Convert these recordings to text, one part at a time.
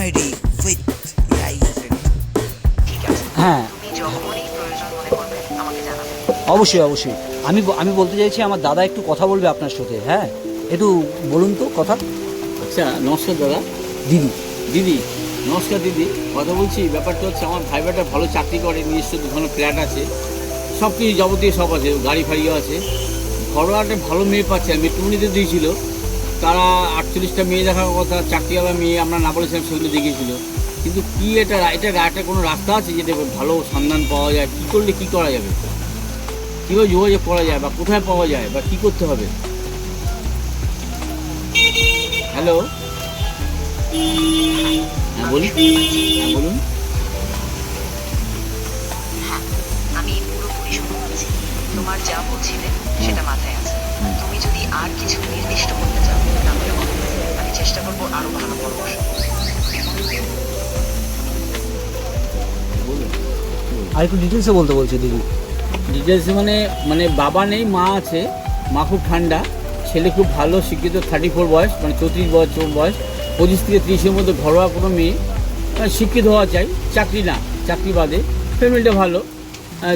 Comedy with হ্যাঁ তুমি যখনই প্রয়োজন মনে করবে আমাকে জানাবে। অবশ্যই অবশ্যই। আমি বলতে চাইছি আমার দাদা একটু কথা বলবে আপনার সাথে। হ্যাঁ একটু বলুন তো কথা। আচ্ছা নমস্কার দাদা। দিদি দিদি নমস্কার দিদি, কথা বলছি। ব্যাপারটা হচ্ছে আমার ভাই একটা ভালো চাকরি করে, নিজস্ব দুখানা ফ্ল্যাট আছে, সব কিছু যাবতীয় সব আছে, গাড়ি ফাড়িও আছে। ঘরোয়া একটা ভালো মেয়ে পাচ্ছে, আর মেট্রোমনিতে দিয়েছিল। তারা 48টা মেয়ে দেখার কথা, চাকরিওয়ালা মেয়ে আমরা না বলেছিলাম সেগুলো দেখিয়েছিল। কিন্তু কি এটা কোনো রাস্তা আছে যেটা ভালো সন্ধান পাওয়া যায়? কী করলে কী করা যাবে, কীভাবে যোগাযোগ করা যায়, বা কোথায় পাওয়া যায়, বা কী করতে হবে? হ্যালো, হ্যাঁ বলুন। হ্যাঁ বলুন। হ্যাঁ, আমি পুরোপুরি শুনে বলছি। তোমার যা বলছিলে সেটা মাথায় আছে। তুমি যদি আর কিছু নির্দিষ্ট করতে চাও তাহলে বলো। আমি চেষ্টা করবো আরো ভালো পরামর্শ। বলুন। আর একটু ডিটেলসে বলতে বলছি দিদি। ডিটেলসে মানে বাবা নেই, মা আছে। মা খুব ঠান্ডা, ছেলে খুব ভালো শিক্ষিত, 34 বয়স, মানে 34 বছর বয়স, 25 থেকে 30-এর মধ্যে, ঘরোয়া কোনো মেয়ে, শিক্ষিত হওয়া চাই, চাকরি না, চাকরি বাদে, ফ্যামিলিটা ভালো।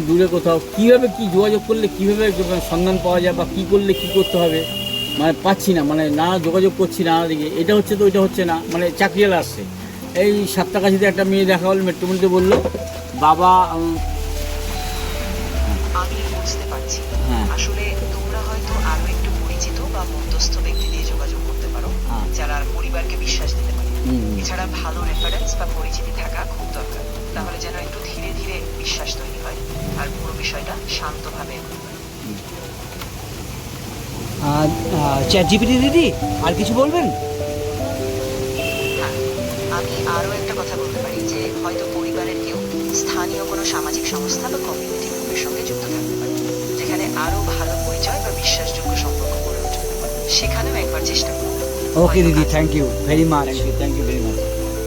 দূরে কোথাও কীভাবে কী যোগাযোগ করলে কীভাবে সন্ধান পাওয়া যায়, বা কী করলে কী করতে হবে, মানে পাচ্ছি না, মানে না যোগাযোগ করছি না দিকে, এটা হচ্ছে তো ওইটা হচ্ছে না, মানে চাকরিওয়ালা আসছে। এই সাতটাকাছিতে একটা মেয়ে দেখা হলো, মেট্রোমনিতে বললো বাবা। আমি বুঝতে পারছি। হ্যাঁ। আসলে তোমরা হয়তো আরো একটু পরিচিত বা মধ্যস্থ ব্যক্তি দিয়ে যোগাযোগ করতে পারো, হ্যাঁ। যারা পরিবারকে বিশ্বাস দিতে পারে। হুম। এছাড়া ভালো রেফারেন্স বা পরিচিতি থাকা খুব দরকার, তাহলে যেন একটু ধীরে ধীরে বিশ্বাস তৈরি হয় আর পুরো বিষয়টা শান্তভাবে এগোতে পারে। চ্যাট জিপিটি দিদি আর কিছু বলবেন? হ্যাঁ, আমি আরও একটা কথা বলতে পারি যে হয়তো পরিবারের কেউ স্থানীয় কোনো সামাজিক সংস্থা বা কমিউনিটি গ্রুপের সঙ্গে যুক্ত থাকতে পারে, যেখানে আরও ভালো পরিচয় বা বিশ্বাসযোগ্য সম্পর্ক গড়ে ওঠে। সেখানেও একবার চেষ্টা করুন। ওকে দিদি, thank you very much. Thank you very much.